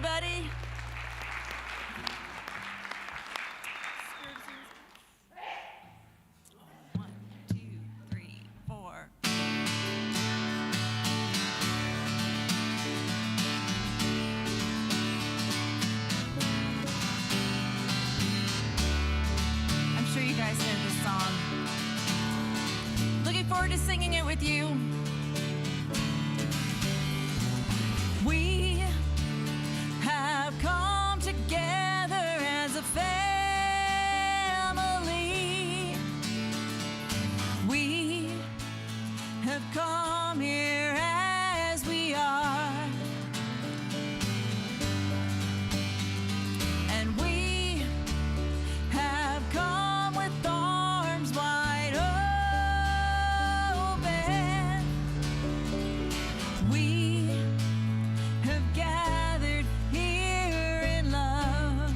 everybody. One, two, three, four. I'm sure you guys know this song. Looking forward to singing it with you. We have come together as a family. We have come here as we are. And we have come with arms wide open. We have gathered here in love.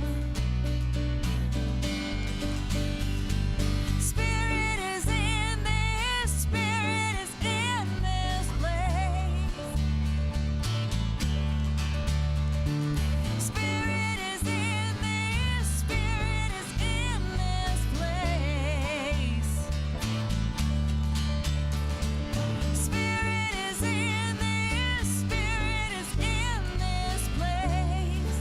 Spirit is in this, Spirit is in this place. Spirit is in this, Spirit is in this place. Spirit is in this, Spirit is in this place.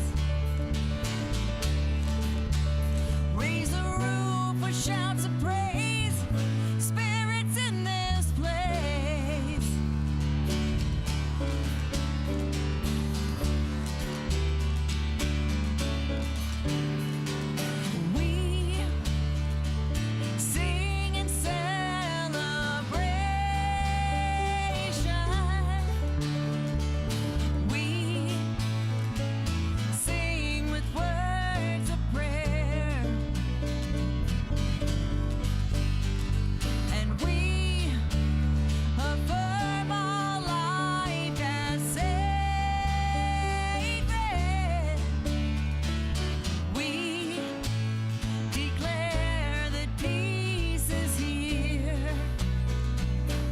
Raise the roof with shouts of praise. Spirit's in this place. We sing in celebration. We sing with words of prayer. And we affirm our life as sacred. We declare that peace is here.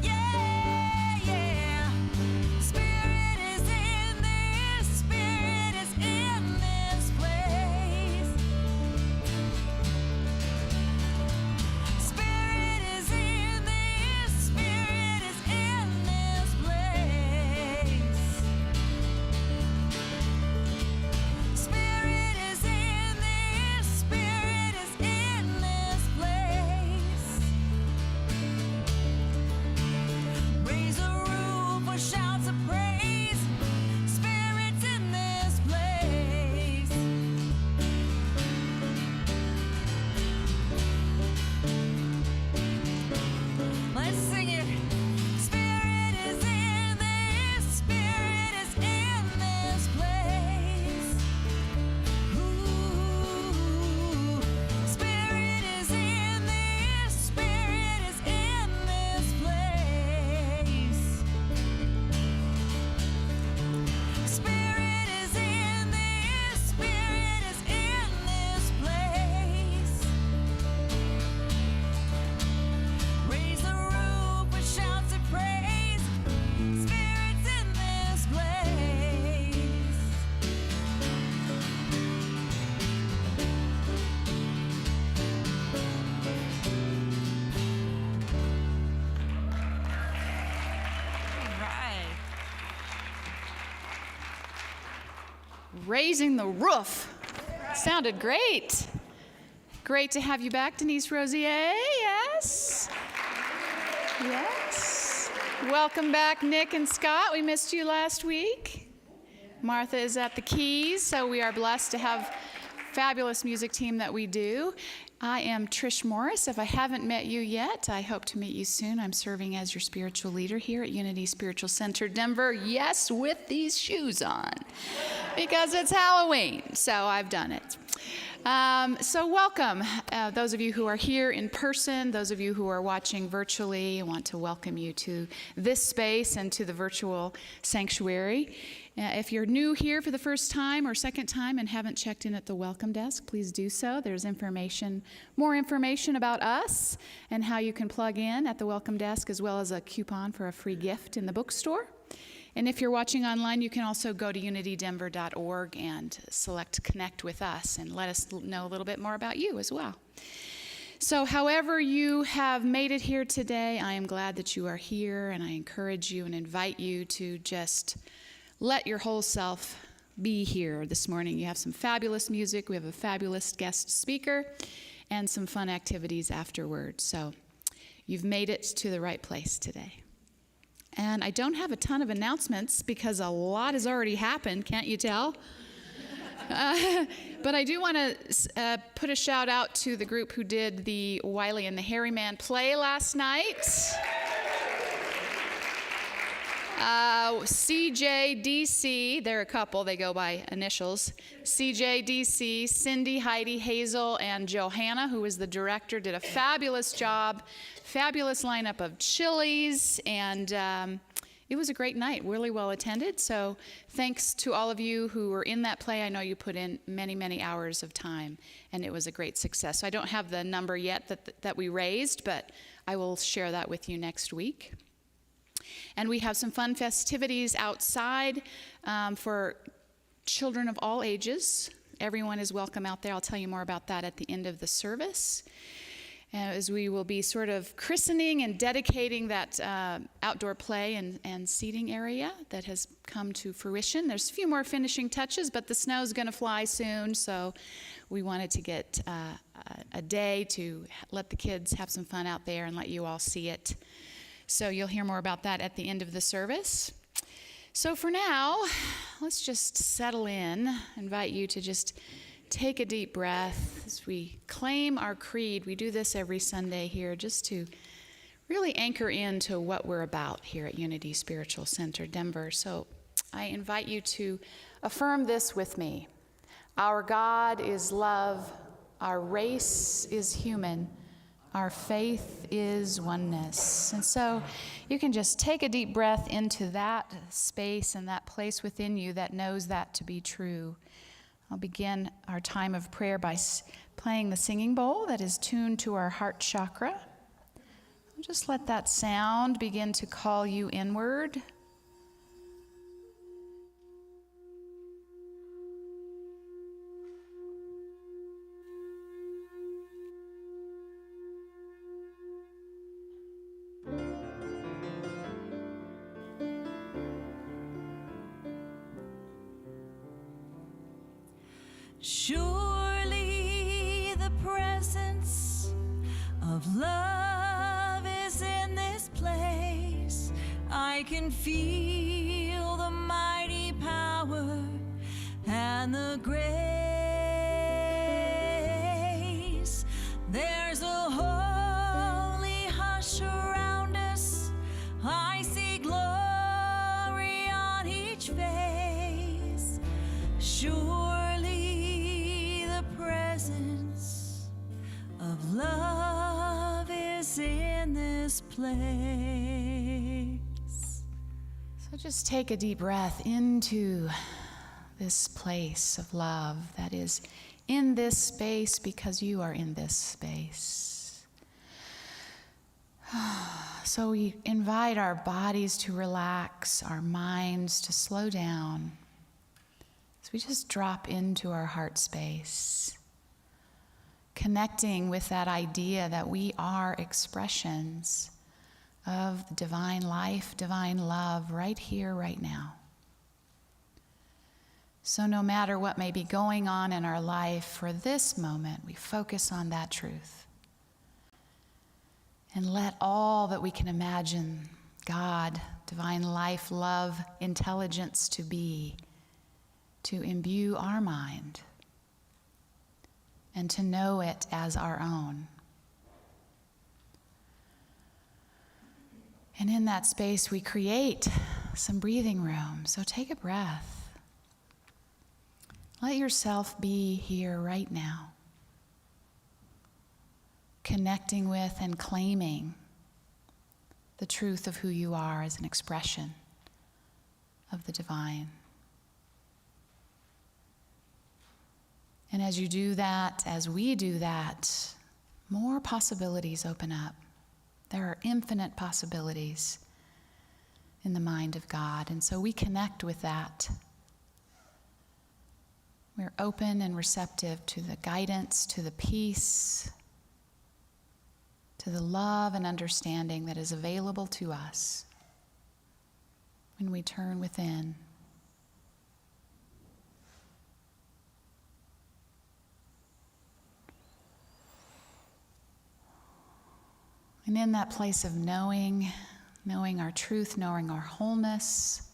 Yeah, yeah. Spirit is in this, Spirit is in this place. Spirit is in this, Spirit is in this place. Spirit is in this, Spirit is in this place. Raise the roof with shouts of praise. Spirit's in this place. Let's sing it. Spirit is in this, Spirit is in this place. Ooh. Spirit is in this, Spirit is in this place. Spirit is in this, Spirit is in this place. Raise the roof with shouts of praise. Spirit's in this place. All right. Raising the roof. Sounded great. Great to have you back, Denise Rosier. Yes. Yes. Welcome back, Nick and Scott. We missed you last week. Martha is at the keys, so we are blessed to have fabulous music team that we do. I am Trish Morris. If I haven't met you yet, I hope to meet you soon. I'm serving as your spiritual leader here at Unity Spiritual Center, Denver. Yes, with these shoes on, because it's Halloween, so I've done it. So welcome, those of you who are here in person, those of you who are watching virtually. I want to welcome you to this space and to the virtual sanctuary. If you're new here for the first time or second time and haven't checked in at the welcome desk, please do so. There's more information about us and how you can plug in at the welcome desk, as well as a coupon for a free gift in the bookstore. And if you're watching online, you can also go to unitydenver.org and select Connect with Us and let us know a little bit more about you as well. So however you have made it here today, I am glad that you are here, and I encourage you and invite you to just let your whole self be here this morning. You have some fabulous music. We have a fabulous guest speaker and some fun activities afterwards. So you've made it to the right place today. And I don't have a ton of announcements because a lot has already happened, can't you tell? But I do want to put a shout out to the group who did the Wiley and the Hairy Man play last night. CJDC, they're a couple, they go by initials. CJDC, Cindy, Heidi, Hazel, and Johanna, who was the director, did a fabulous job. Fabulous lineup of chilies, and it was a great night, really well attended. So thanks to all of you who were in that play. I know you put in many, many hours of time, and it was a great success. So I don't have the number yet that we raised, but I will share that with you next week. And we have some fun festivities outside for children of all ages. Everyone is welcome out there. I'll tell you more about that at the end of the service, as we will be sort of christening and dedicating that outdoor play and seating area that has come to fruition. There's a few more finishing touches, but the snow's going to fly soon, so we wanted to get a day to let the kids have some fun out there and let you all see it. So you'll hear more about that at the end of the service. So for now, let's just settle in. I invite you to just take a deep breath as we claim our creed. We do this every Sunday here just to really anchor into what we're about here at Unity Spiritual Center, Denver. So I invite you to affirm this with me. Our God is love. Our race is human. Our faith is oneness. And so you can just take a deep breath into that space and that place within you that knows that to be true. I'll begin our time of prayer by playing the singing bowl that is tuned to our heart chakra. Just let that sound begin to call you inward. Surely the presence of love is in this place. I can feel the mighty power and the grace. There's a holy hush around us. I see glory on each face. Surely the presence of love is in this place. So just take a deep breath into this place of love that is in this space because you are in this space. So we invite our bodies to relax, our minds to slow down. So we just drop into our heart space, connecting with that idea that we are expressions of the divine life, divine love, right here, right now. So no matter what may be going on in our life, for this moment, we focus on that truth. And let all that we can imagine, God, divine life, love, intelligence to be, to imbue our mind and to know it as our own. And in that space, we create some breathing room. So take a breath. Let yourself be here right now, connecting with and claiming the truth of who you are as an expression of the divine. And as you do that, as we do that, more possibilities open up. There are infinite possibilities in the mind of God. And so we connect with that. We're open and receptive to the guidance, to the peace, to the love and understanding that is available to us when we turn within. And in that place of knowing our truth, knowing our wholeness,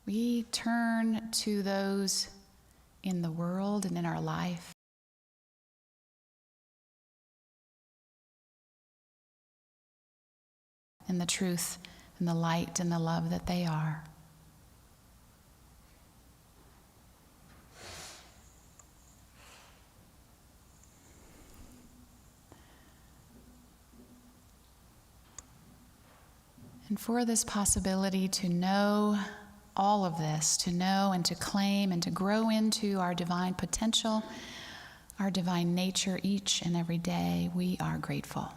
we turn to those in the world and in our life and the truth and the light and the love that they are. And for this possibility to know all of this, to know and to claim and to grow into our divine potential, our divine nature each and every day, we are grateful.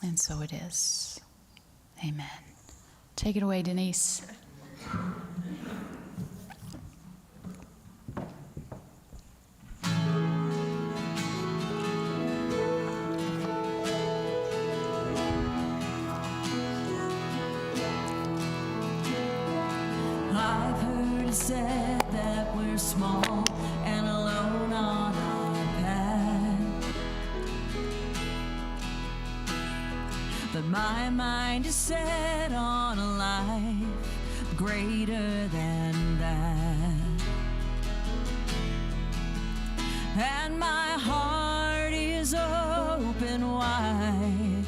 And so it is. Amen. Take it away, Denise. I've heard it said that we're small and alone on our path, but my mind is set on a life greater than that, and my heart is open wide.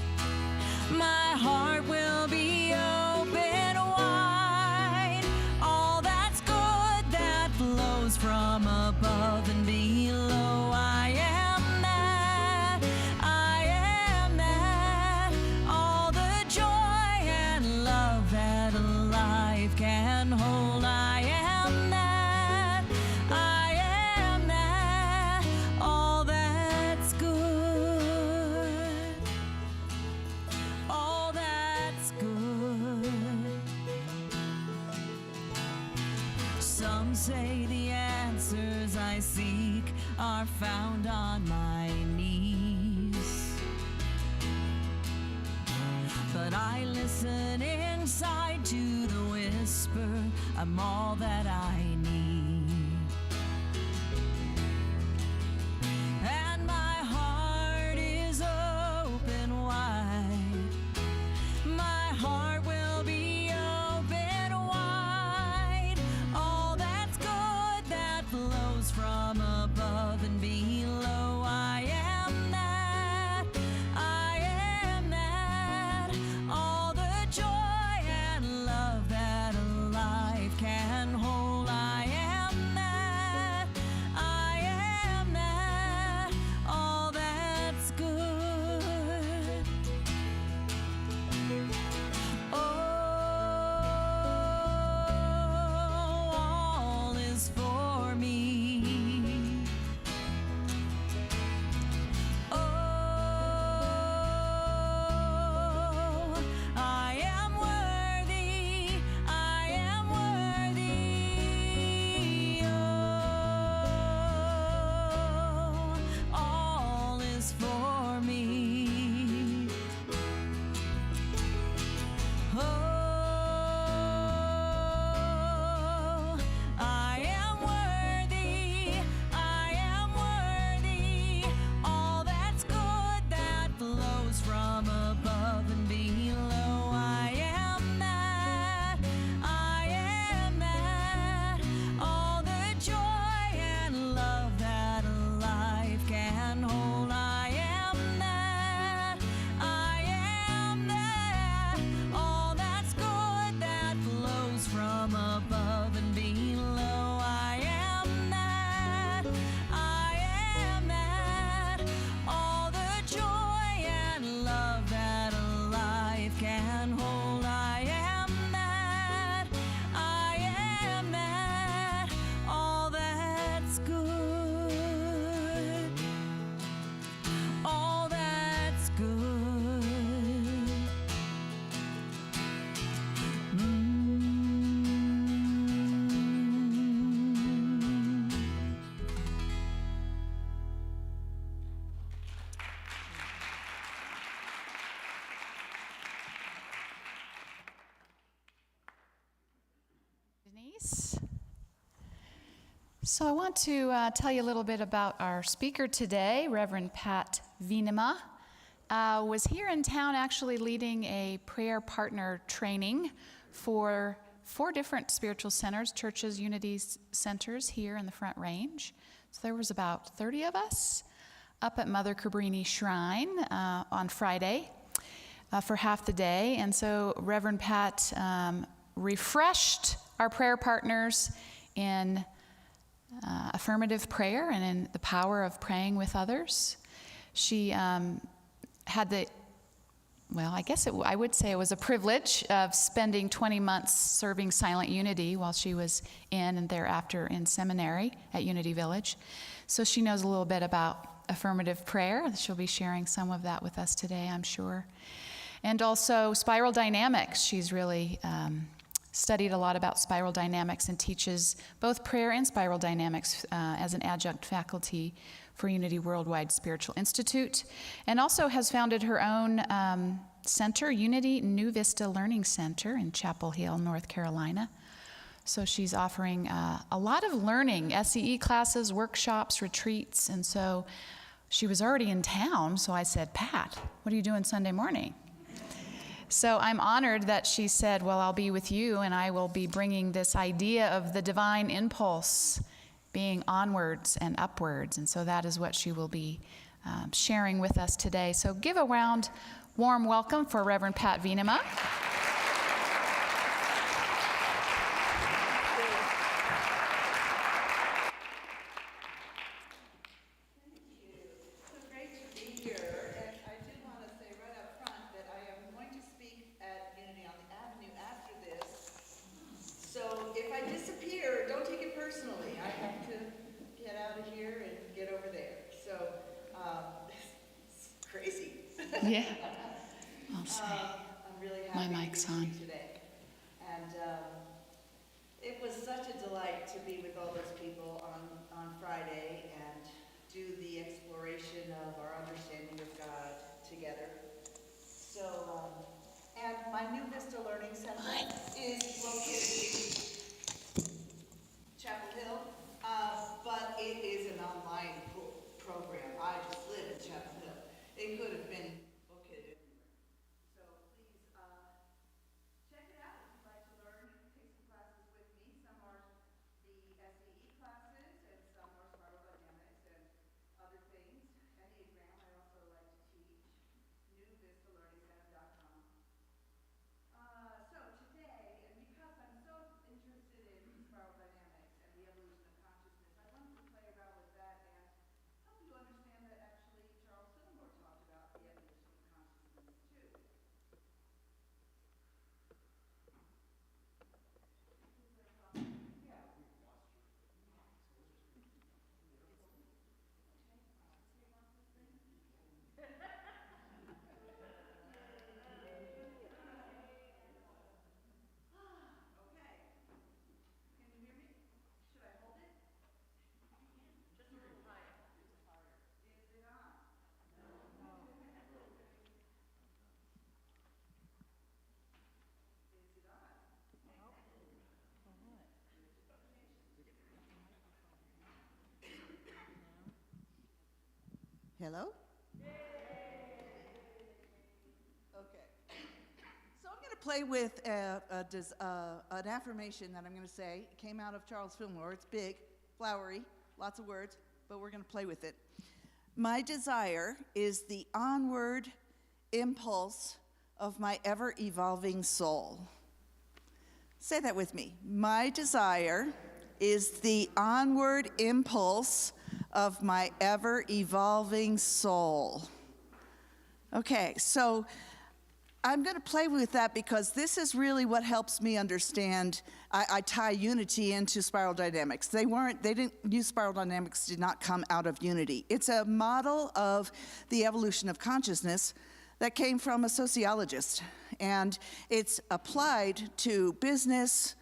My heart will be open wide. All that's good that flows from above and below. I am that. I am that. All the joy and love that a life can hold. I am that. I am that. All that's good. All that's good. Some say the answers I seek are found on my knees, but I listen inside to the whisper, I'm all that I need. And my heart is open wide. My heart will be open wide. All that's good that flows from above and below. I am that. I am that. All the joy and love that a life can hold. I So I want to tell you a little bit about our speaker today, Reverend Pat Venema. Was here in town actually leading a prayer partner training for 4 different spiritual centers, churches, unity centers here in the Front Range. So there was about 30 of us up at Mother Cabrini Shrine on Friday for half the day. And so Reverend Pat refreshed our prayer partners in affirmative prayer and in the power of praying with others. She had the, well, I would say it was a privilege of spending 20 months serving Silent Unity while she was in and thereafter in seminary at Unity Village. So she knows a little bit about affirmative prayer. She'll be sharing some of that with us today, I'm sure. And also spiral dynamics. She's really studied a lot about spiral dynamics and teaches both prayer and spiral dynamics as an adjunct faculty for Unity Worldwide Spiritual Institute, and also has founded her own center, Unity New Vista Learning Center in Chapel Hill, North Carolina. So she's offering a lot of learning, SEE classes, workshops, retreats, and so she was already in town, so I said, Pat, what are you doing Sunday morning? So I'm honored that she said, well, I'll be with you, and I will be bringing this idea of the divine impulse being onwards and upwards. And so that is what she will be sharing with us today. So give a warm welcome for Reverend Pat Venema. Yeah. I'll say. I'm really happy My mic's on today. And it was such a delight to be with all those people on Friday and do the exploration of our understanding of God together. So, and my New Vista Learning Center is located in Chapel Hill, but it is an online program. I just live in Chapel Hill. It could have been located anywhere. So please check it out if you'd like to learn. Take some classes with me. Some are the SEE classes, and some are spiral dynamics and other things. Enneagram, I also like to teach. NewVistaLearningCenter.com. So today, and because I'm so interested in spiral dynamics and the evolution of consciousness, I wanted to play around with that and help you understand that actually Charles Fillmore talked about the evolution of consciousness too. Hello? Okay. So I'm going to play with an affirmation that I'm going to say. It came out of Charles Fillmore. It's big, flowery, lots of words, but we're going to play with it. My desire is the onward impulse of my ever-evolving soul. Say that with me. My desire is the onward impulse of my ever-evolving soul. Okay, so I'm going to play with that because this is really what helps me understand. I tie unity into spiral dynamics. Spiral dynamics did not come out of unity. It's a model of the evolution of consciousness that came from a sociologist, and it's applied to business,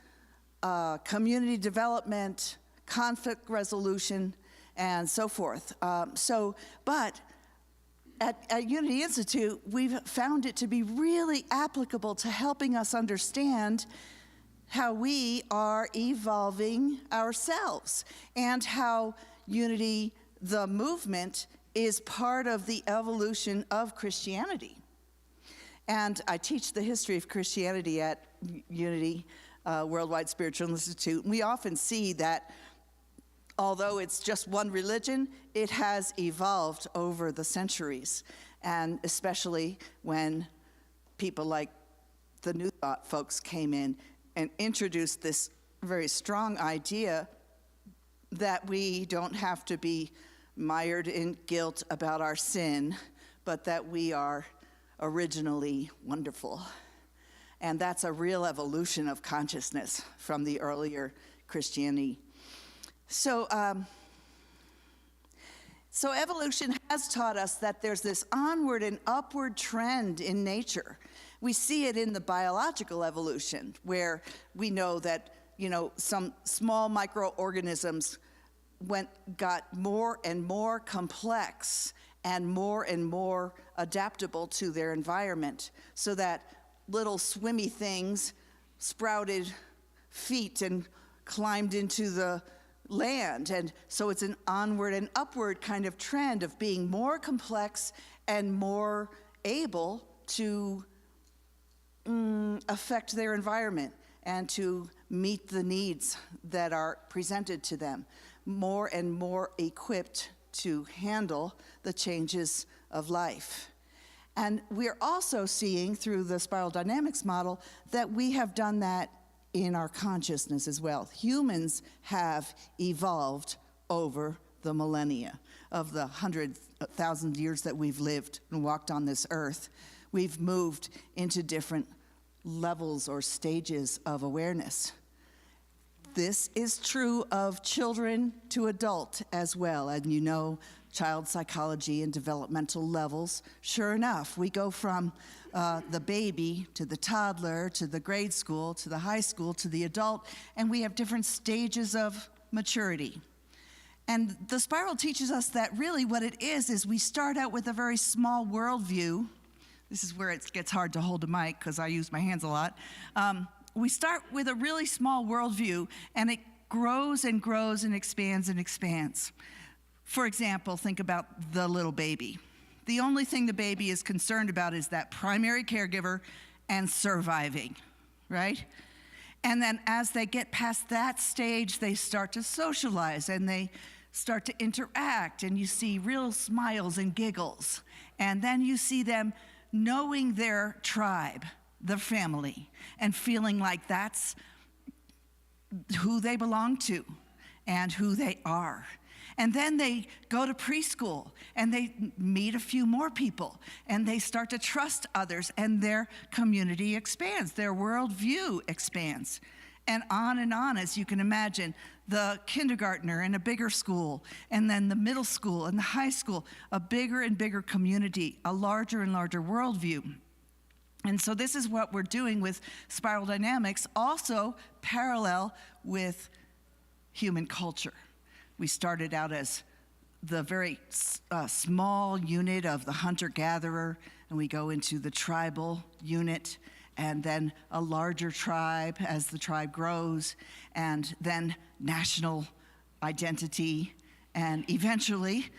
community development, conflict resolution, and so forth. But at Unity Institute, we've found it to be really applicable to helping us understand how we are evolving ourselves and how unity, the movement, is part of the evolution of Christianity. And I teach the history of Christianity at Unity Worldwide Spiritual Institute. We often see that although it's just one religion, it has evolved over the centuries, and especially when people like the New Thought folks came in and introduced this very strong idea that we don't have to be mired in guilt about our sin, but that we are originally wonderful. And that's a real evolution of consciousness from the earlier Christianity. So evolution has taught us that there's this onward and upward trend in nature. We see it in the biological evolution, where we know that, some small microorganisms got more and more complex and more adaptable to their environment, so that little swimmy things sprouted feet and climbed into the land. And so it's an onward and upward kind of trend of being more complex and more able to affect their environment and to meet the needs that are presented to them, more and more equipped to handle the changes of life. And we're also seeing through the spiral dynamics model that we have done that in our consciousness as well. Humans have evolved over the millennia of the 100,000 years that we've lived and walked on this earth. We've moved into different levels or stages of awareness. This is true of children to adult as well. And child psychology and developmental levels, sure enough, we go from the baby to the toddler to the grade school to the high school to the adult, and we have different stages of maturity. And the spiral teaches us that really what it is we start out with a very small worldview. This is where it gets hard to hold a mic because I use my hands a lot. We start with a really small worldview, and it grows and grows and expands and expands. For example, think about the little baby. The only thing the baby is concerned about is that primary caregiver and surviving, right? And then as they get past that stage, they start to socialize and they start to interact, and you see real smiles and giggles. And then you see them knowing their tribe, their family, and feeling like that's who they belong to and who they are. And then they go to preschool and they meet a few more people and they start to trust others, and their community expands, their worldview expands. And on, as you can imagine, the kindergartner in a bigger school, and then the middle school and the high school, a bigger and bigger community, a larger and larger worldview. And so this is what we're doing with spiral dynamics, also parallel with human culture. We started out as the very small unit of the hunter-gatherer, and we go into the tribal unit, and then a larger tribe as the tribe grows, and then national identity, and eventually,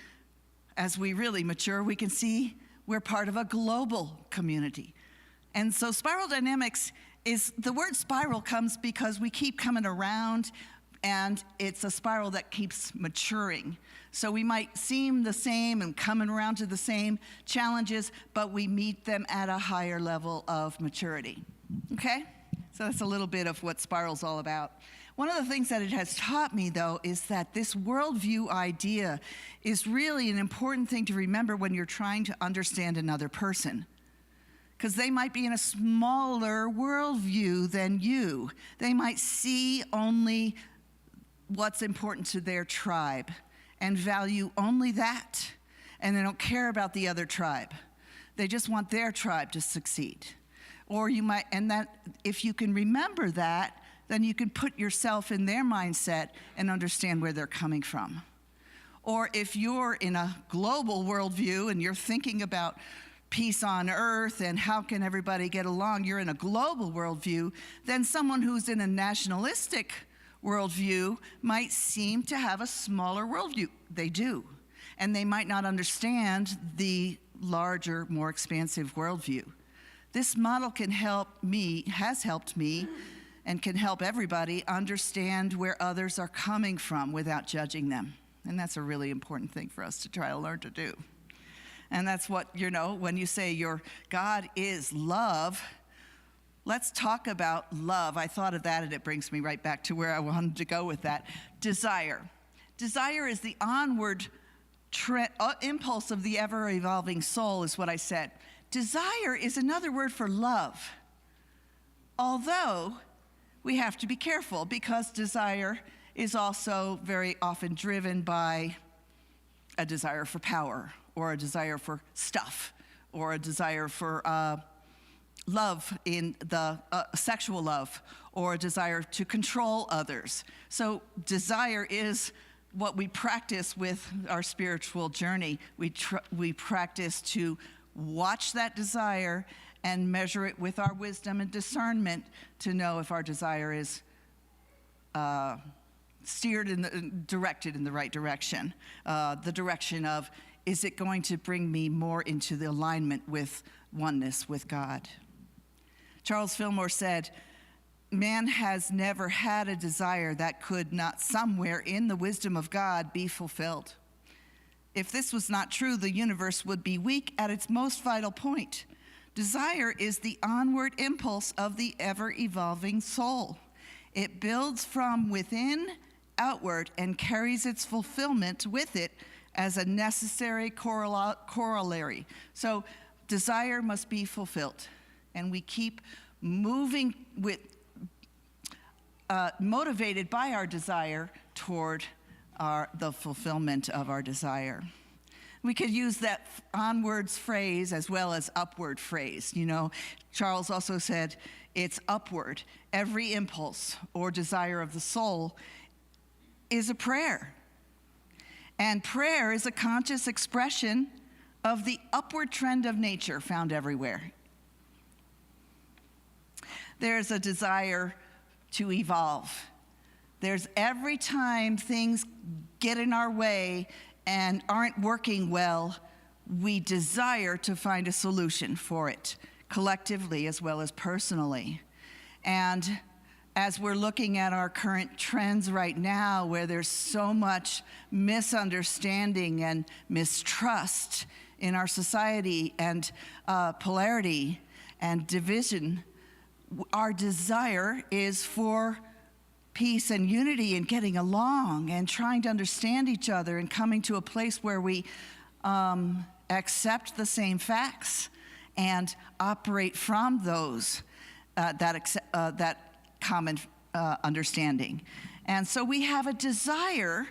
as we really mature, we can see we're part of a global community. And so spiral dynamics the word spiral comes because we keep coming around, and it's a spiral that keeps maturing. So we might seem the same and coming around to the same challenges, but we meet them at a higher level of maturity, okay? So that's a little bit of what spiral's all about. One of the things that it has taught me, though, is that this worldview idea is really an important thing to remember when you're trying to understand another person, because they might be in a smaller worldview than you. They might see only what's important to their tribe and value only that, and they don't care about the other tribe. They just want their tribe to succeed. Or you might, and that if you can remember that, then you can put yourself in their mindset and understand where they're coming from. Or if you're in a global worldview and you're thinking about peace on earth and how can everybody get along, you're in a global worldview, then someone who's in a nationalistic worldview might seem to have a smaller worldview. They do. And they might not understand the larger, more expansive worldview. This model can help me, has helped me, and can help everybody understand where others are coming from without judging them. And that's a really important thing for us to try to learn to do. And that's what, when you say your God is love, let's talk about love. I thought of that, and it brings me right back to where I wanted to go with that. Desire. Desire is the onward impulse of the ever-evolving soul, is what I said. Desire is another word for love. Although, we have to be careful because desire is also very often driven by a desire for power, or a desire for stuff, or a desire for love in the sexual love, or a desire to control others. So desire is what we practice with our spiritual journey. We practice to watch that desire and measure it with our wisdom and discernment to know if our desire is steered and directed in the right direction. The direction of, is it going to bring me more into the alignment with oneness with God? Charles Fillmore said, man has never had a desire that could not somewhere in the wisdom of God be fulfilled. If this was not true, the universe would be weak at its most vital point. Desire is the onward impulse of the ever-evolving soul. It builds from within outward and carries its fulfillment with it as a necessary corollary. So desire must be fulfilled, and we keep moving with motivated by our desire toward the fulfillment of our desire. We could use that onwards phrase as well as upward phrase. Charles also said it's upward. Every impulse or desire of the soul is a prayer. And prayer is a conscious expression of the upward trend of nature found everywhere. There's a desire to evolve. There's every time things get in our way and aren't working well, we desire to find a solution for it, collectively as well as personally. And as we're looking at our current trends right now, where there's so much misunderstanding and mistrust in our society, and polarity and division, our desire is for peace and unity and getting along and trying to understand each other and coming to a place where we accept the same facts and operate from those that common understanding. And so we have a desire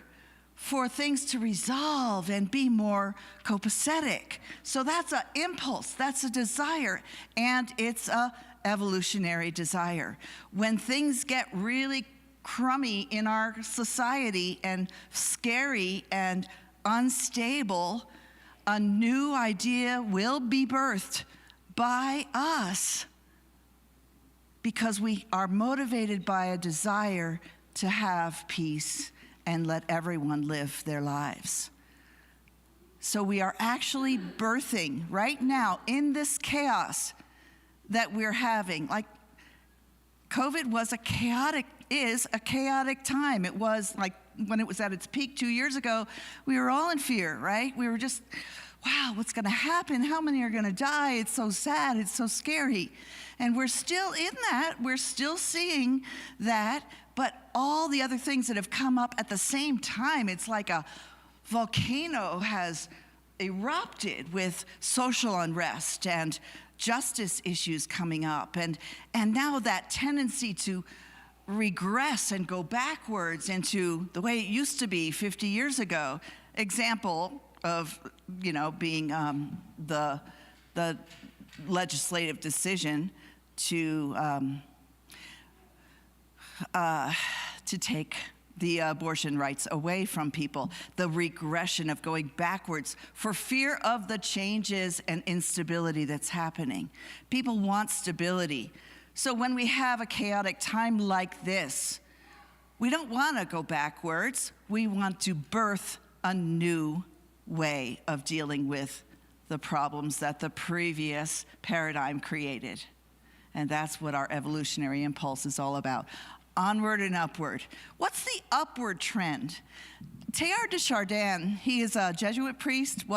for things to resolve and be more copacetic. So that's an impulse, that's a desire, and it's a evolutionary desire. When things get really crummy in our society and scary and unstable, a new idea will be birthed by us because we are motivated by a desire to have peace and let everyone live their lives. So we are actually birthing right now in this chaos that we're having. Like, COVID is a chaotic time. It was like when it was at its peak 2 years ago, we were all in fear, right? We were just, wow, what's gonna happen? How many are gonna die? It's so sad, it's so scary. And we're still in that, we're still seeing that, but all the other things that have come up at the same time, it's like a volcano has erupted with social unrest and justice issues coming up, and now that tendency to regress and go backwards into the way it used to be 50 years ago. Example of, being the legislative decision to take the abortion rights away from people, the regression of going backwards for fear of the changes and instability that's happening. People want stability. So when we have a chaotic time like this, we don't want to go backwards. We want to birth a new way of dealing with the problems that the previous paradigm created. And that's what our evolutionary impulse is all about. Onward and upward. What's the upward trend? Teilhard de Chardin, he is a Jesuit priest, in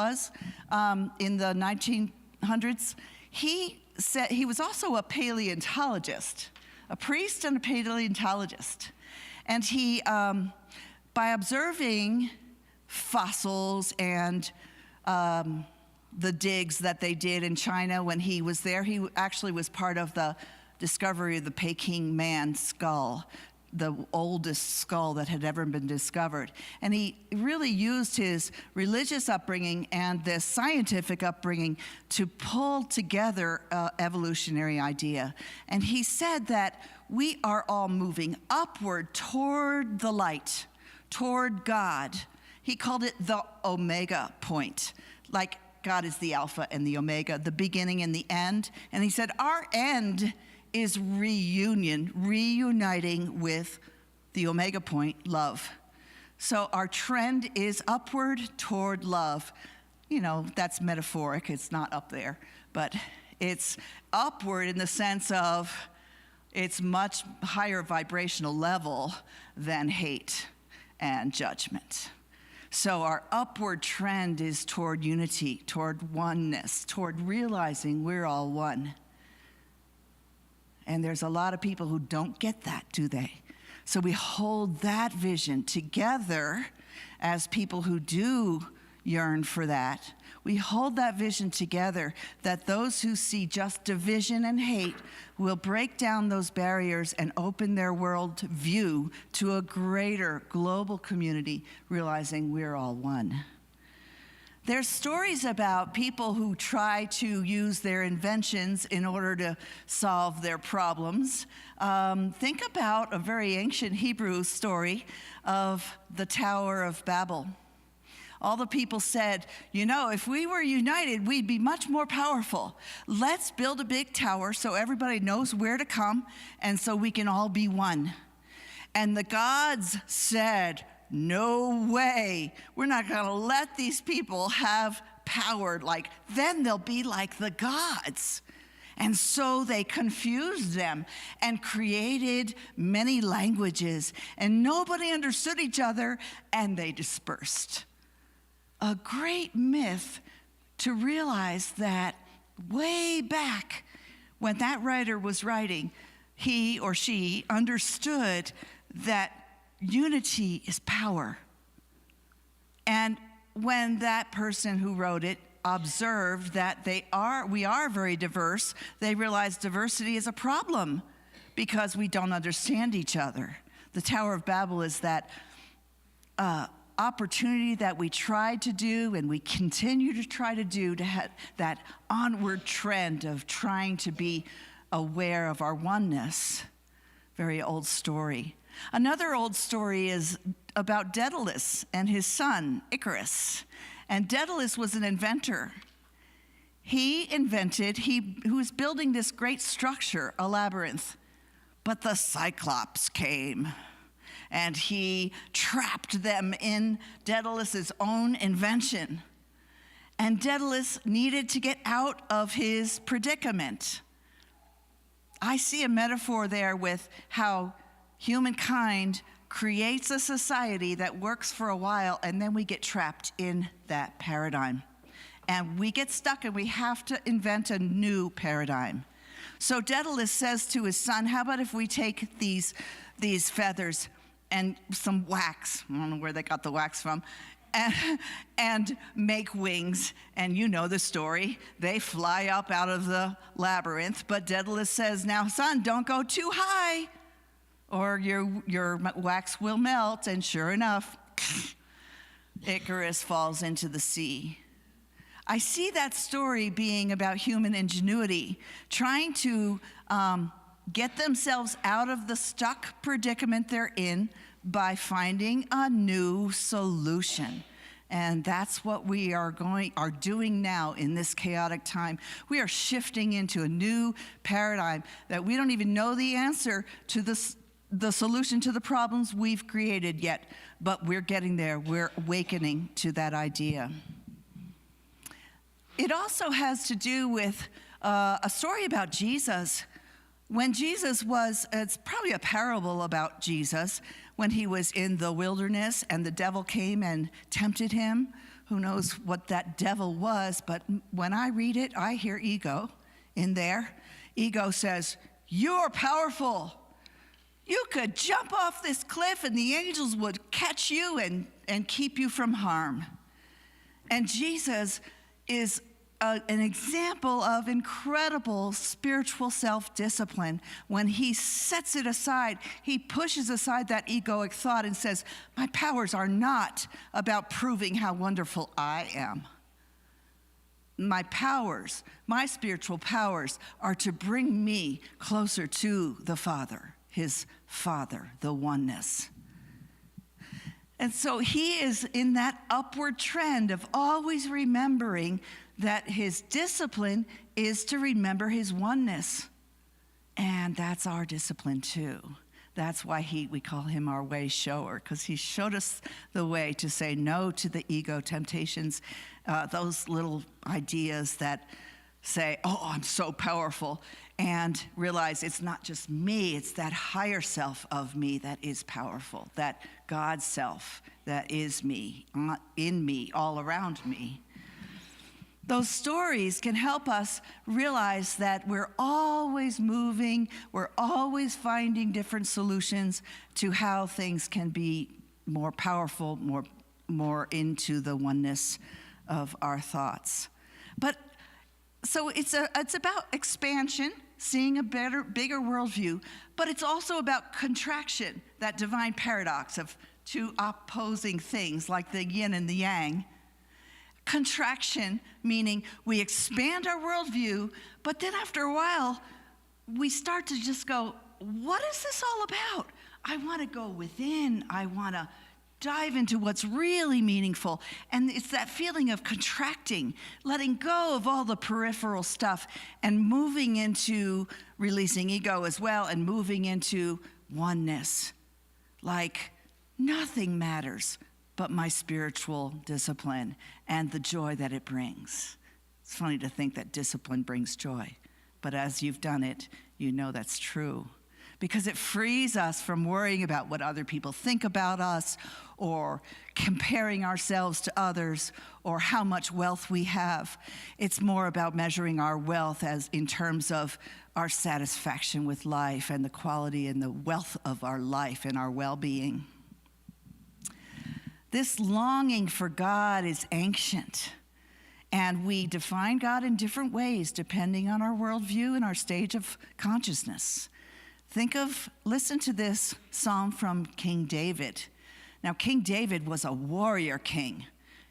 the 1900s. He said he was also a paleontologist, a priest and a paleontologist. And he, by observing fossils and the digs that they did in China when he was there, he actually was part of the discovery of the Peking man skull, the oldest skull that had ever been discovered. And he really used his religious upbringing and this scientific upbringing to pull together an evolutionary idea. And he said that we are all moving upward toward the light, toward God. He called it the Omega point, like God is the Alpha and the Omega, the beginning and the end. And he said our end is reuniting with the Omega point, love. So our trend is upward toward love. You know, that's metaphoric, it's not up there, but it's upward in the sense of it's much higher vibrational level than hate and judgment. So our upward trend is toward unity, toward oneness, toward realizing we're all one. And there's a lot of people who don't get that, do they? So we hold that vision together as people who do yearn for that. We hold that vision together that those who see just division and hate will break down those barriers and open their world view to a greater global community, realizing we're all one. There's stories about people who try to use their inventions in order to solve their problems. Think about a very ancient Hebrew story of the Tower of Babel. All the people said, you know, if we were united, we'd be much more powerful. Let's build a big tower so everybody knows where to come and so we can all be one. And the gods said, no way. We're not going to let these people have power. Then they'll be like the gods. And so they confused them and created many languages, and nobody understood each other, and they dispersed. A great myth to realize that way back when that writer was writing, he or she understood that unity is power. And when that person who wrote it observed that we are very diverse, they realized diversity is a problem because we don't understand each other. The Tower of Babel is that opportunity that we tried to do and we continue to try to do to have that onward trend of trying to be aware of our oneness. Very old story. Another old story is about Daedalus and his son, Icarus. And Daedalus was an inventor. He was building this great structure, a labyrinth, but the Cyclops came and he trapped them in Daedalus's own invention. And Daedalus needed to get out of his predicament. I see a metaphor there with how humankind creates a society that works for a while, and then we get trapped in that paradigm. And we get stuck, and we have to invent a new paradigm. So Daedalus says to his son, how about if we take these feathers and some wax, I don't know where they got the wax from, and make wings. And you know the story. They fly up out of the labyrinth, but Daedalus says, now, son, don't go too high, or your wax will melt. And sure enough, Icarus falls into the sea. I see that story being about human ingenuity, trying to get themselves out of the stuck predicament they're in by finding a new solution. And that's what we are doing now in this chaotic time. We are shifting into a new paradigm that we don't even know the answer to the solution to the problems we've created yet, but we're getting there. We're awakening to that idea. It also has to do with a story about Jesus. When Jesus it's probably a parable about Jesus, when he was in the wilderness and the devil came and tempted him. Who knows what that devil was, but when I read it, I hear ego in there. Ego says, "You're powerful. You could jump off this cliff and the angels would catch you and keep you from harm." And Jesus is an example of incredible spiritual self-discipline. When he sets it aside, he pushes aside that egoic thought and says, my powers are not about proving how wonderful I am. My powers, my spiritual powers, are to bring me closer to the Father, his Father, the oneness. And so he is in that upward trend of always remembering that his discipline is to remember his oneness. And that's our discipline too. That's why we call him our way shower, because he showed us the way to say no to the ego temptations, those little ideas that say, oh, I'm so powerful, and realize it's not just me, it's that higher self of me that is powerful, that God self that is me, in me, all around me. Those stories can help us realize that we're always moving, we're always finding different solutions to how things can be more powerful, more into the oneness of our thoughts. But so it's about expansion, seeing a bigger worldview, but it's also about contraction, that divine paradox of two opposing things like the yin and the yang. Contraction, meaning we expand our worldview, but then after a while, we start to just go, what is this all about? I want to go within. I want to dive into what's really meaningful. And it's that feeling of contracting, letting go of all the peripheral stuff and moving into releasing ego as well and moving into oneness. Like nothing matters but my spiritual discipline and the joy that it brings. It's funny to think that discipline brings joy, but as you've done it, you know that's true. Because it frees us from worrying about what other people think about us or comparing ourselves to others or how much wealth we have. It's more about measuring our wealth as in terms of our satisfaction with life and the quality and the wealth of our life and our well-being. This longing for God is ancient, and we define God in different ways depending on our worldview and our stage of consciousness. Listen to this psalm from King David. Now, King David was a warrior king.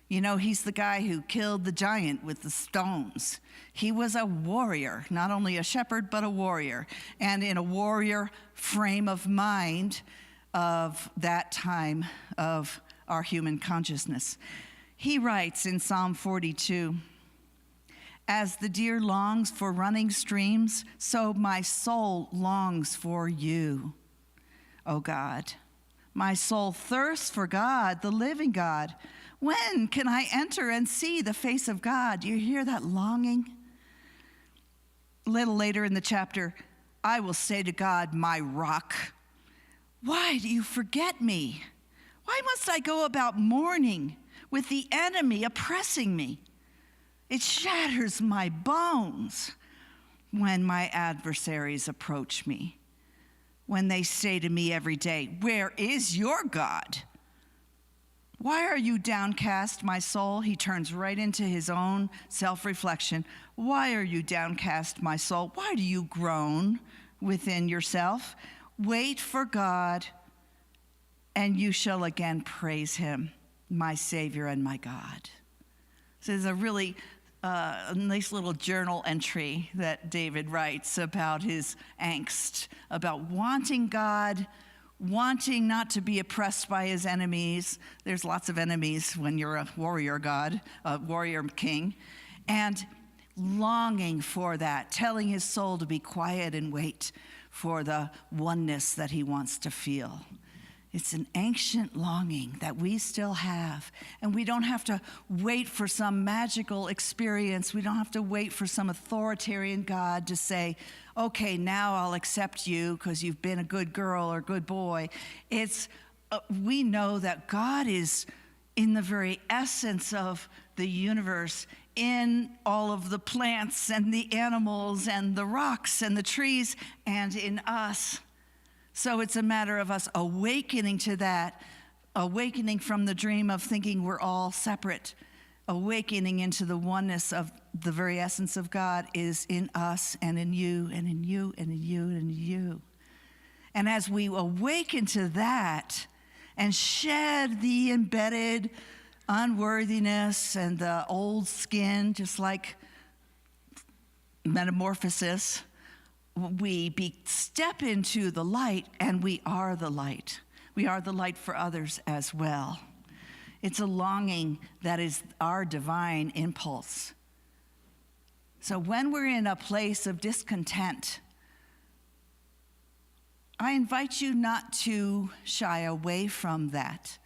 You know, he's the guy who killed the giant with the stones. He was a warrior, not only a shepherd, but a warrior, and in a warrior frame of mind of that time of our human consciousness. He writes in Psalm 42, as the deer longs for running streams, so my soul longs for you, O God. My soul thirsts for God, the living God. When can I enter and see the face of God? Do you hear that longing? A little later in the chapter, I will say to God, my rock, why do you forget me? Why must I go about mourning with the enemy oppressing me? It shatters my bones when my adversaries approach me, when they say to me every day, where is your God? Why are you downcast, my soul? He turns right into his own self-reflection. Why are you downcast, my soul? Why do you groan within yourself? Wait for God, and you shall again praise him, my Savior and my God. So there's a really nice little journal entry that David writes about his angst, about wanting God wanting not to be oppressed by his enemies. There's lots of enemies when you're a warrior god, a warrior king. And longing for that, telling his soul to be quiet and wait for the oneness that he wants to feel. It's an ancient longing that we still have, and we don't have to wait for some magical experience. We don't have to wait for some authoritarian God to say, okay, now I'll accept you because you've been a good girl or good boy. We know that God is in the very essence of the universe, in all of the plants and the animals and the rocks and the trees, and in us. So it's a matter of us awakening to that, awakening from the dream of thinking we're all separate, awakening into the oneness of the very essence of God is in us and in you and in you and in you and in you. And as we awaken to that and shed the embedded unworthiness and the old skin, just like metamorphosis, we step into the light, and we are the light. We are the light for others as well. It's a longing that is our divine impulse. So when we're in a place of discontent, I invite you not to shy away from that.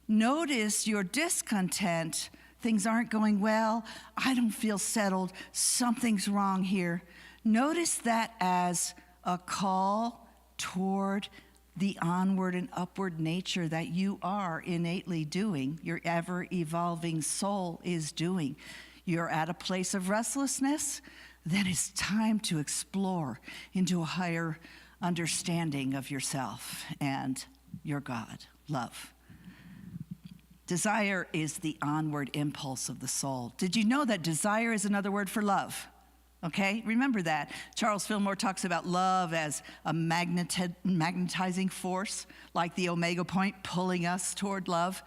Notice your discontent. Things aren't going well. I don't feel settled. Something's wrong here. Notice that as a call toward the onward and upward nature that you are innately doing, your ever-evolving soul is doing. You're at a place of restlessness, then it's time to explore into a higher understanding of yourself and your God, love. Desire is the onward impulse of the soul. Did you know that desire is another word for love? Okay, remember that. Charles Fillmore talks about love as a magnetizing force, like the omega point pulling us toward love.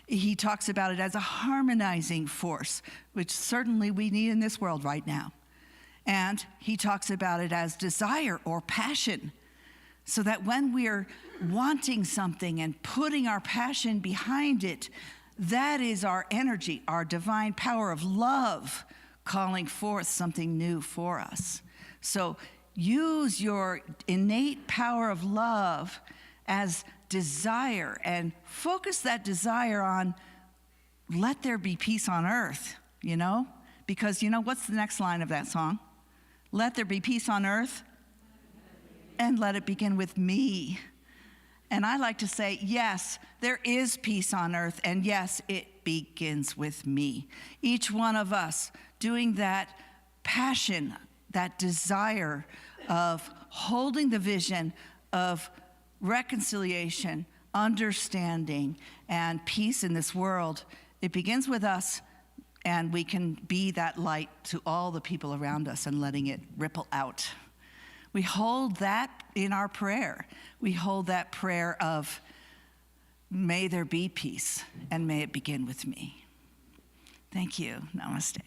He talks about it as a harmonizing force, which certainly we need in this world right now. And he talks about it as desire or passion, so that when we're wanting something and putting our passion behind it, that is our energy, our divine power of love, calling forth something new for us. So use your innate power of love as desire and focus that desire on let there be peace on earth, Because what's the next line of that song? Let there be peace on earth and let it begin with me. And I like to say, yes, there is peace on earth, and yes, it begins with me. Each one of us doing that passion, that desire of holding the vision of reconciliation, understanding, and peace in this world. It begins with us, and we can be that light to all the people around us and letting it ripple out. We hold that in our prayer. We hold that prayer of, may there be peace, and may it begin with me. Thank you. Namaste.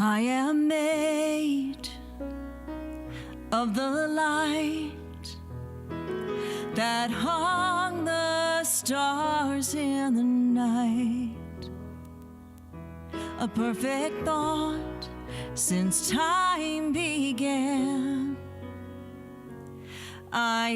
I am made of the light that hung the stars in the night, a perfect thought since time began. I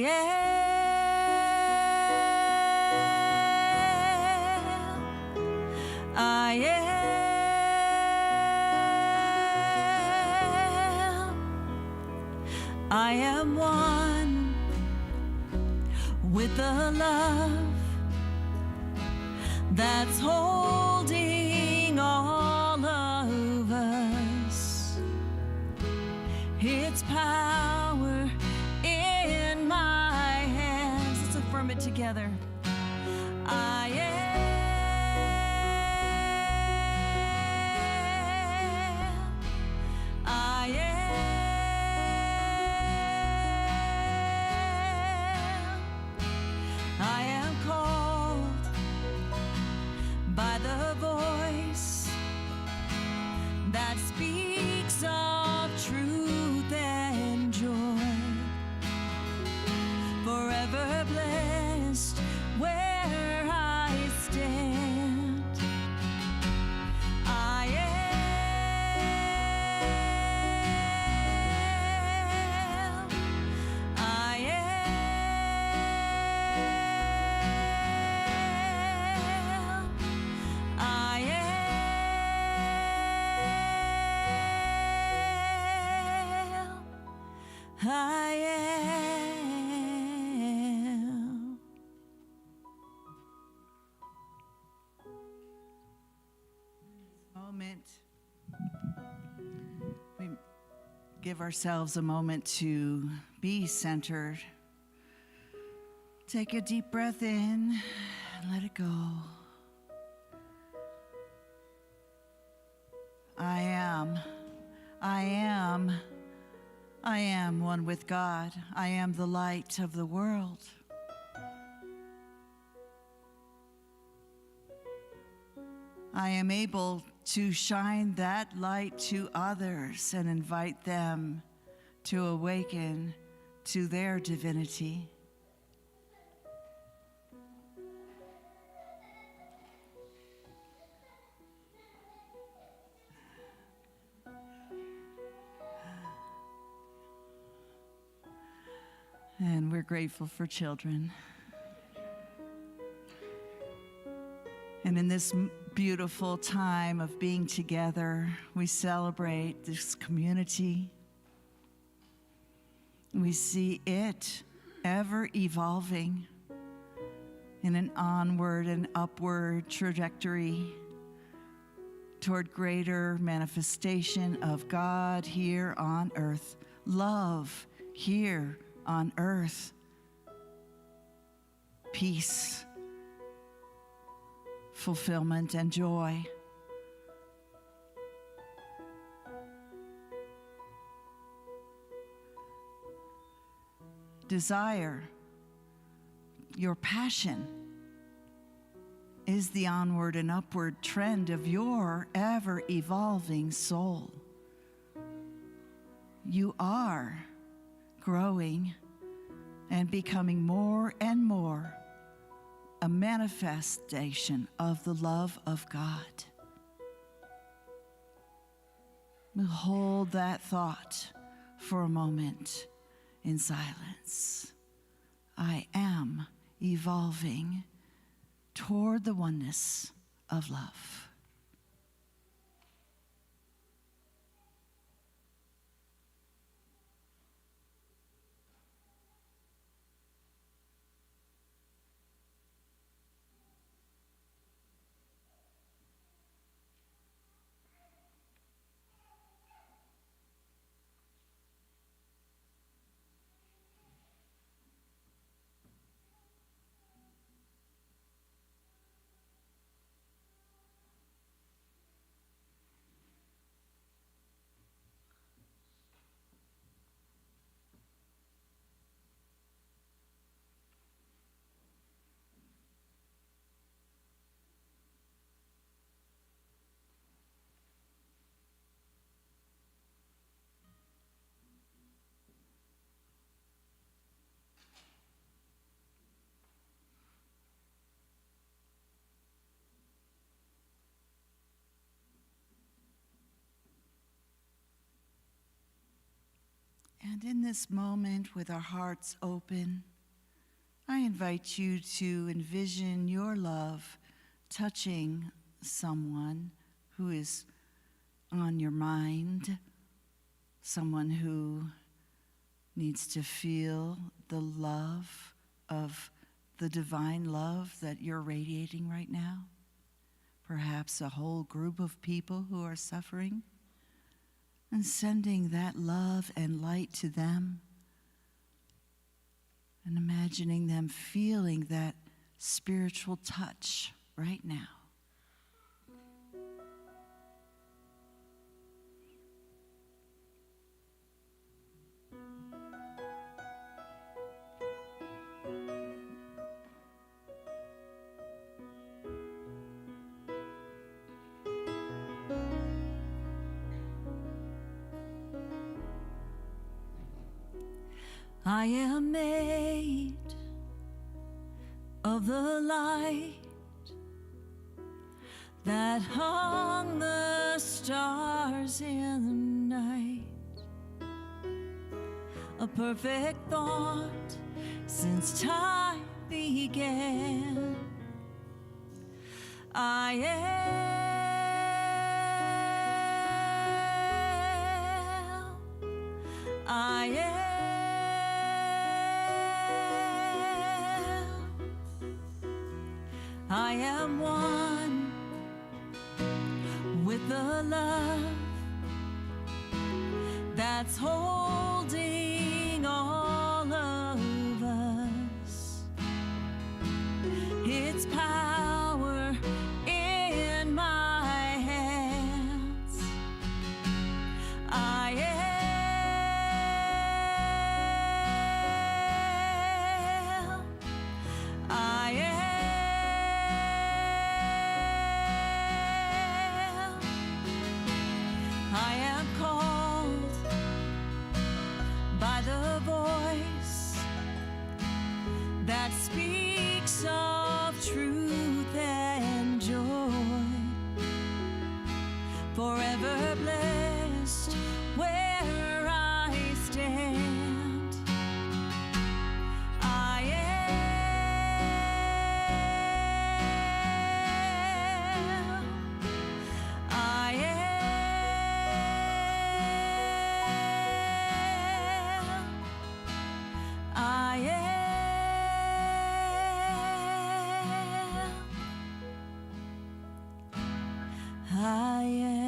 am one with the love that's holding all of us. Its power I am. Moment. We give ourselves a moment to be centered. Take a deep breath in and let it go. I am one with God. I am the light of the world. I am able to shine that light to others and invite them to awaken to their divinity. And we're grateful for children. And in this beautiful time of being together, we celebrate this community. We see it ever evolving in an onward and upward trajectory toward greater manifestation of God here on earth, love here on earth, peace, fulfillment, and joy. Desire, your passion, is the onward and upward trend of your ever-evolving soul. You are growing and becoming more and more a manifestation of the love of God. We'll hold that thought for a moment in silence. I am evolving toward the oneness of love. And in this moment, with our hearts open, I invite you to envision your love touching someone who is on your mind, someone who needs to feel the love of the divine love that you're radiating right now. Perhaps a whole group of people who are suffering, and sending that love and light to them, and imagining them feeling that spiritual touch right now. I am made of the light that hung the stars in the night, a perfect thought since time began. I am am one with the love that's holding all of us. It's power in my hands. I am. I am called by the voice that speaks of truth and joy. Forever blessed where I stand. I am. I am. I am. I am.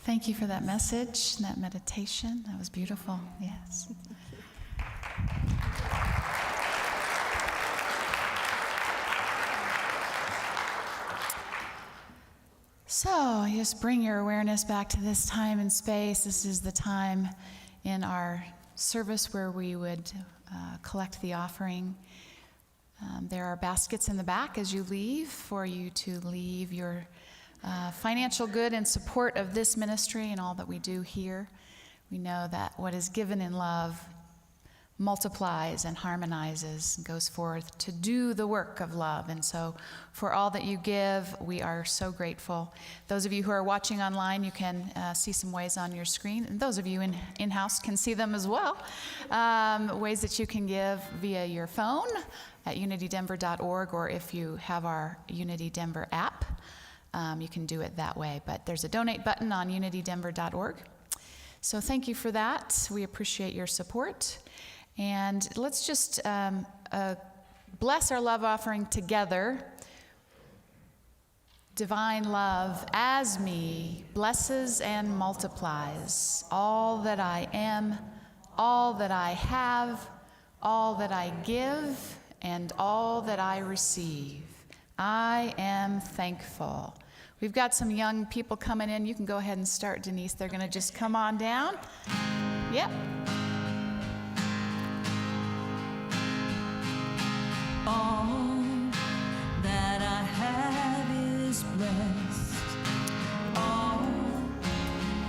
Thank you for that message and that meditation. That was beautiful. Yes. So, just bring your awareness back to this time and space. This is the time in our service where we would collect the offering. There are baskets in the back as you leave for you to leave your financial good in support of this ministry and all that we do here. We know that what is given in love multiplies and harmonizes and goes forth to do the work of love. And so for all that you give, we are so grateful. Those of you who are watching online, you can see some ways on your screen. And those of you in-house can see them as well. Ways that you can give via your phone at unitydenver.org, or if you have our Unity Denver app, you can do it that way. But there's a donate button on unitydenver.org. So thank you for that. We appreciate your support. And let's just bless our love offering together. Divine love as me blesses and multiplies all that I am, all that I have, all that I give, and all that I receive. I am thankful. We've got some young people coming in. You can go ahead and start, Denise. They're going to just come on down. Yep. All that I have is blessed. All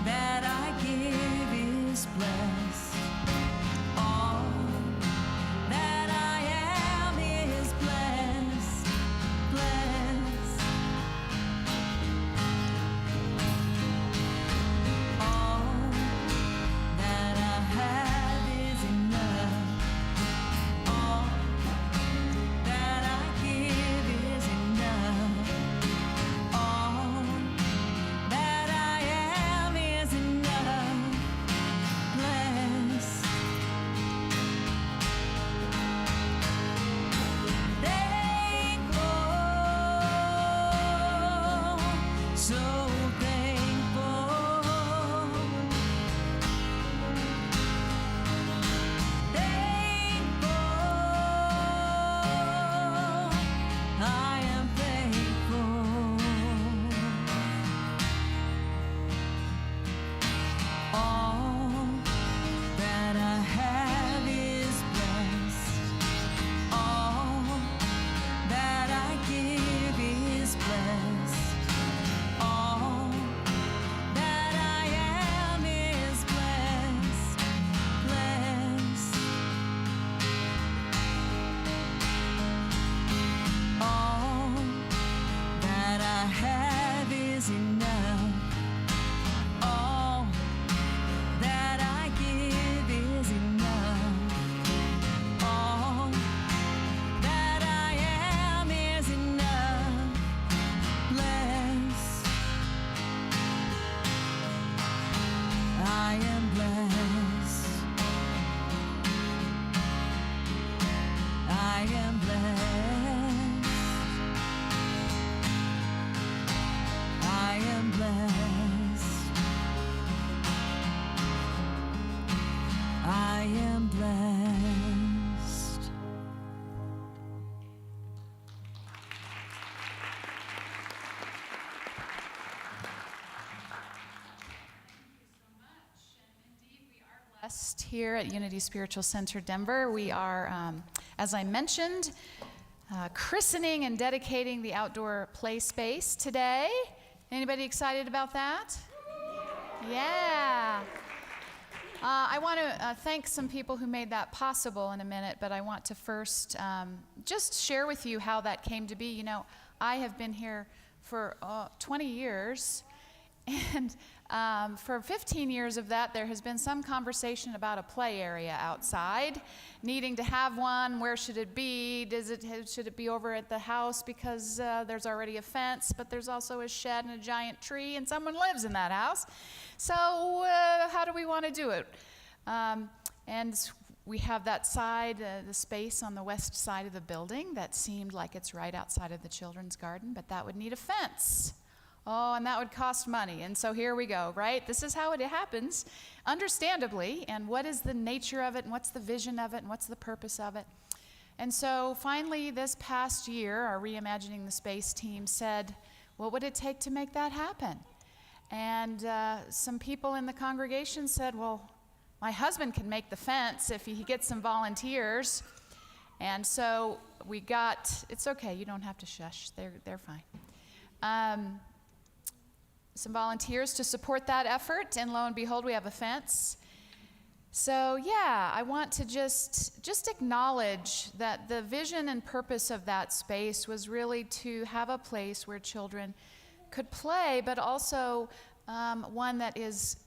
that I give is blessed. All that I am is blessed, blessed. All that I have is enough. All that I give is enough. All I'm blessed. Blessed here at Unity Spiritual Center Denver. We are, as I mentioned, christening and dedicating the outdoor play space today. Anybody excited about that? Yeah. I want to thank some people who made that possible in a minute, but I want to first just share with you how that came to be. You know, I have been here for 20 years, and for 15 years of that, there has been some conversation about a play area outside, needing to have one. Where should it be? Should it be over at the house because there's already a fence, but there's also a shed and a giant tree, and someone lives in that house. So how do we want to do it? And we have that side, the space on the west side of the building that seemed like it's right outside of the children's garden, but that would need a fence. Oh, and that would cost money. And so here we go, right? This is how it happens, understandably. And what is the nature of it, and what's the vision of it, and what's the purpose of it? And so finally, this past year, our Reimagining the Space team said, what would it take to make that happen? And some people in the congregation said, well, my husband can make the fence if he gets some volunteers. And so we got, it's okay, you don't have to shush, they're fine. Some volunteers to support that effort, and lo and behold, we have a fence. So yeah, I want to just acknowledge that the vision and purpose of that space was really to have a place where children could play, but also one that is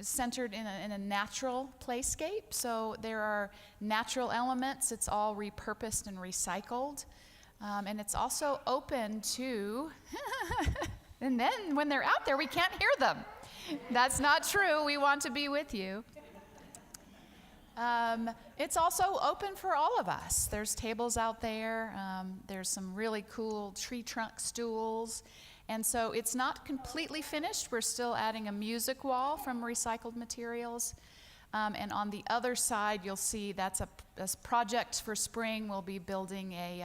centered in a natural playscape. So there are natural elements, it's all repurposed and recycled, and it's also open to and then when they're out there, we can't hear them. That's not true. We want to be with you. It's also open for all of us. There's tables out there. There's some really cool tree trunk stools. And so it's not completely finished. We're still adding a music wall from recycled materials. And on the other side, you'll see that's a project for spring. We'll be building a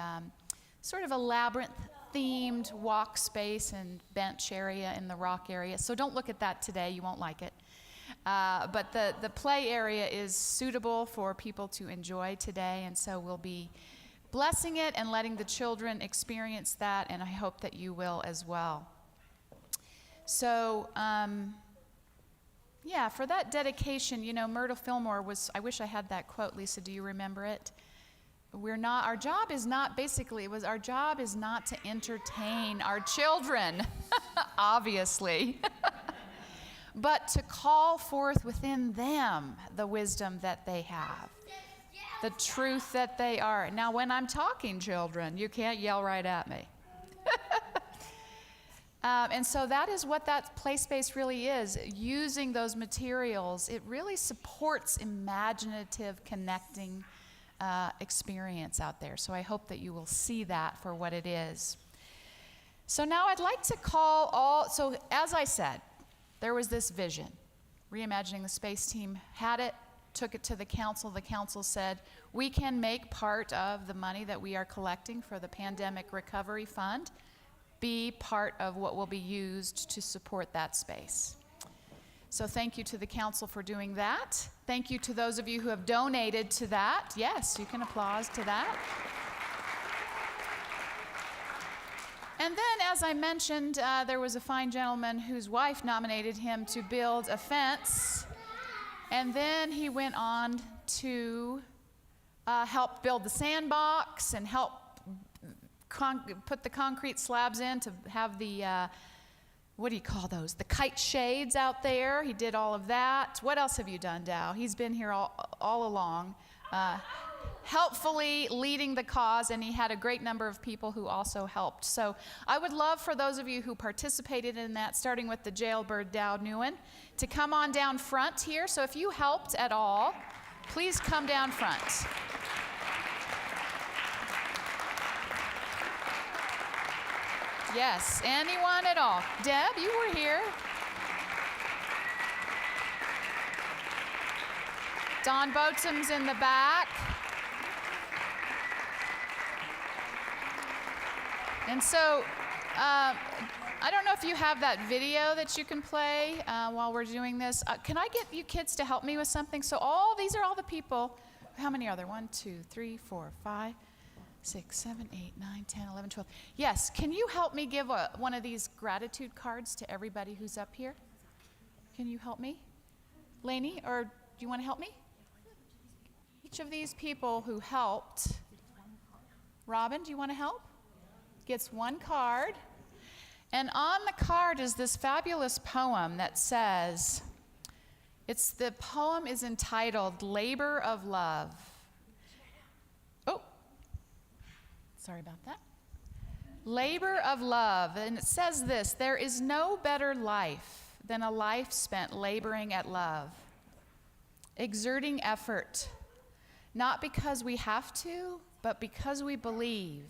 sort of a labyrinth-themed walk space and bench area in the rock area. So don't look at that today. You won't like it. But the play area is suitable for people to enjoy today. And so we'll be blessing it and letting the children experience that. And I hope that you will as well. So, yeah, for that dedication, you know, Myrtle Fillmore was, I wish I had that quote, Lisa, do you remember it? Our job is not to entertain our children, obviously, but to call forth within them the wisdom that they have, the truth that they are. Now, when I'm talking, children, you can't yell right at me. And so that is what that play space really is. Using those materials, it really supports imaginative, connecting experience out there. So I hope that you will see that for what it is. So now I'd like to call so as I said, there was this vision. Reimagining the Space team had it, took it to the council. The council said, we can make part of the money that we are collecting for the Pandemic Recovery Fund be part of what will be used to support that space. So thank you to the council for doing that. Thank you to those of you who have donated to that. Yes, you can applause to that. And then, as I mentioned, there was a fine gentleman whose wife nominated him to build a fence. And then he went on to help build the sandbox and help put the concrete slabs in to have the what do you call those? The kite shades out there. He did all of that. What else have you done, Dow? He's been here all along, helpfully leading the cause, and he had a great number of people who also helped. So I would love for those of you who participated in that, starting with the jailbird Dow Newen, to come on down front here. So if you helped at all, please come down front. Yes, anyone at all. Deb, you were here. Don Boatsom's in the back. And so, I don't know if you have that video that you can play while we're doing this. Can I get you kids to help me with something? So these are all the people. How many are there? 1, 2, 3, 4, 5, 6, 7, 8, 9, 10, 11, 12. Yes, can you help me give one of these gratitude cards to everybody who's up here? Can you help me? Lainey, or do you want to help me? Each of these people who helped. Robin, do you want to help? Gets one card. And on the card is this fabulous poem that says, the poem is entitled Labor of Love. Oh, sorry about that. Labor of Love, and it says this: there is no better life than a life spent laboring at love, exerting effort, not because we have to, but because we believe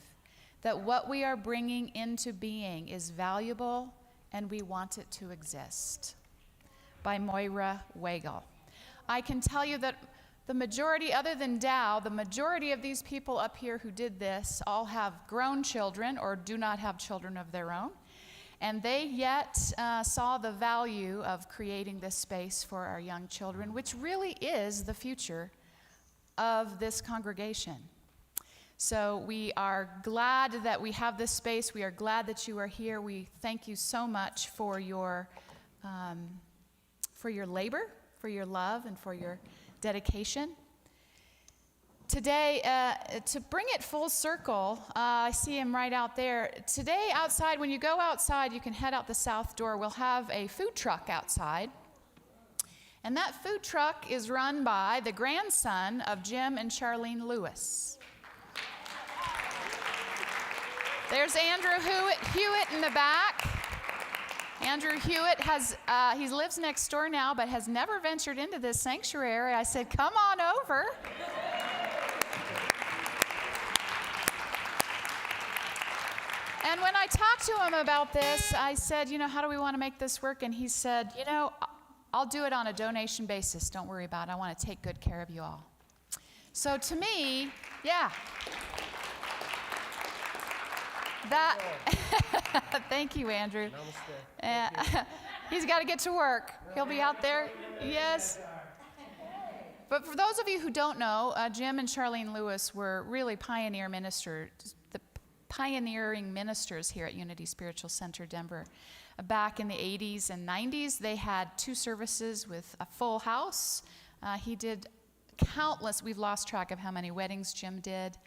that what we are bringing into being is valuable and we want it to exist. By Moira Weigel. I can tell you that the majority, other than Dow, the majority of these people up here who did this all have grown children or do not have children of their own. And they yet saw the value of creating this space for our young children, which really is the future of this congregation. So we are glad that we have this space. We are glad that you are here. We thank you so much for your labor, for your love, and for your dedication. Today, to bring it full circle, I see him right out there. Today, outside, when you go outside, you can head out the south door. We'll have a food truck outside. And that food truck is run by the grandson of Jim and Charlene Lewis. There's Andrew Hewitt in the back. Andrew Hewitt he lives next door now, but has never ventured into this sanctuary. I said, come on over. And when I talked to him about this, I said, how do we want to make this work? And he said, I'll do it on a donation basis. Don't worry about it. I want to take good care of you all. So to me, yeah. Thank you, Andrew. He's got to get to work. He'll be out there. Yes. But for those of you who don't know, Jim and Charlene Lewis were really pioneering ministers here at Unity Spiritual Center, Denver. Back in the 80s and 90s, they had 2 services with a full house. He did countless, we've lost track of how many weddings Jim did.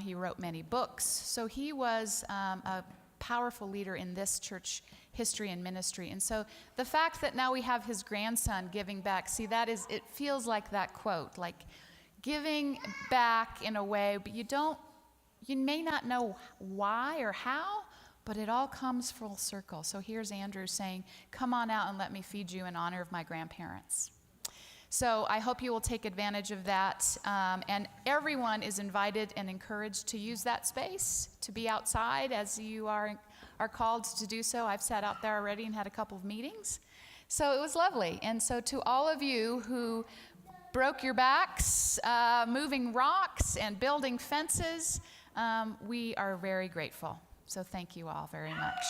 He wrote many books. So he was a powerful leader in this church history and ministry. And so the fact that now we have his grandson giving back, see, it feels like that quote, like giving back in a way, but you may not know why or how, but it all comes full circle. So here's Andrew saying, come on out and let me feed you in honor of my grandparents. So I hope you will take advantage of that. And everyone is invited and encouraged to use that space, to be outside as you are called to do so. I've sat out there already and had a couple of meetings. So it was lovely. And so to all of you who broke your backs, moving rocks and building fences, we are very grateful. So thank you all very much.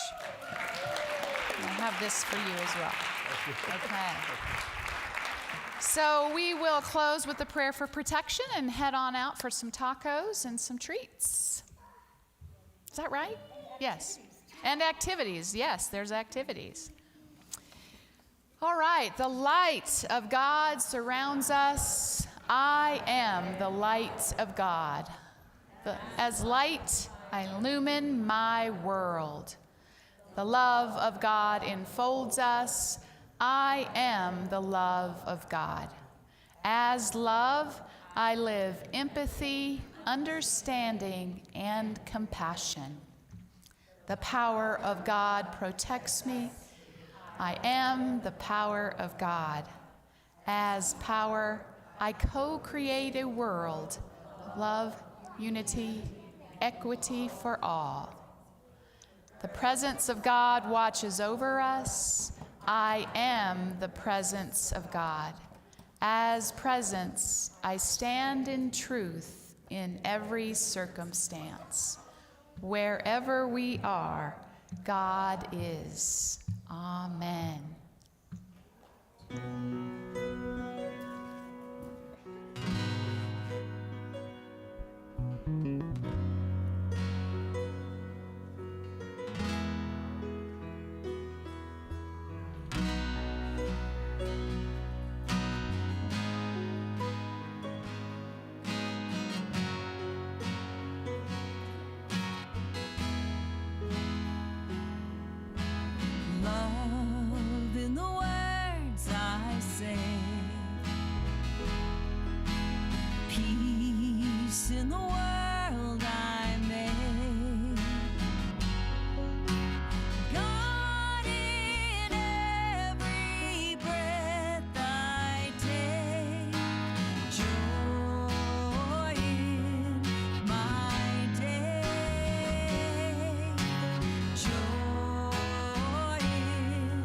And I have this for you as well. Okay. So we will close with a prayer for protection and head on out for some tacos and some treats. Is that right? Yes. And activities. Yes, there's activities. All right. The light of God surrounds us. I am the light of God. As light, I illumine my world. The love of God enfolds us. I am the love of God. As love, I live empathy, understanding, and compassion. The power of God protects me. I am the power of God. As power, I co-create a world of love, unity, equity for all. The presence of God watches over us. I am the presence of God. As presence, I stand in truth in every circumstance. Wherever we are, God is. Amen. Love in the words I say, peace in the world I make, God in every breath I take, joy in my day, joy in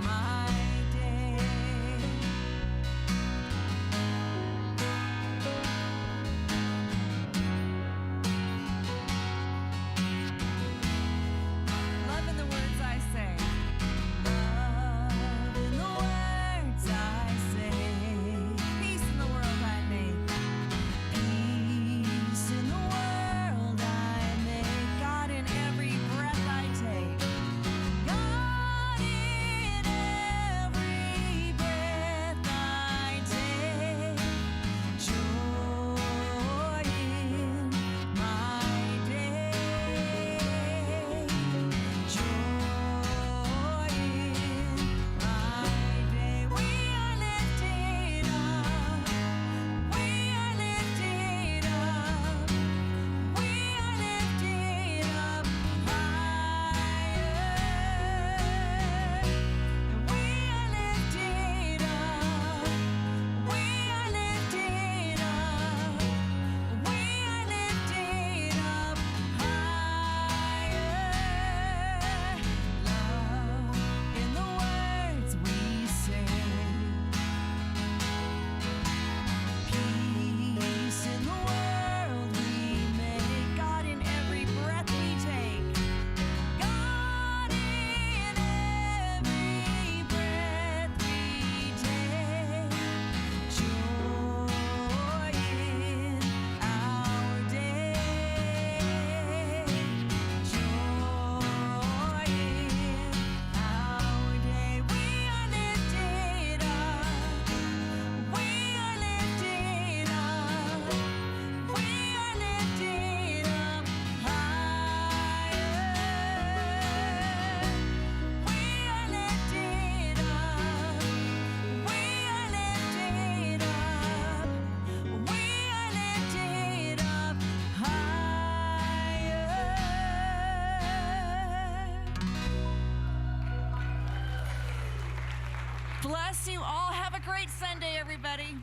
my day. Love in the words I say. Love in the words I say. Peace in the world I make. Peace in the world I make. God in every breath I take. God in every breath I take. Joy in my day. Joy in my day. We are lifted up. We are lifted up. We are lifted up higher. And we are lifted up. We are lifted up. We are lifted up higher. Love in the words we say. Peace in the world we make. God in every breath we take. God in every breath we take. Joy in our day. Joy in our day. We are lifted up. We are lifted up. We are lifted up higher. We are lifted up. We are lifted up. We are lifted up higher. Bless you all. Have a great Sunday, everybody.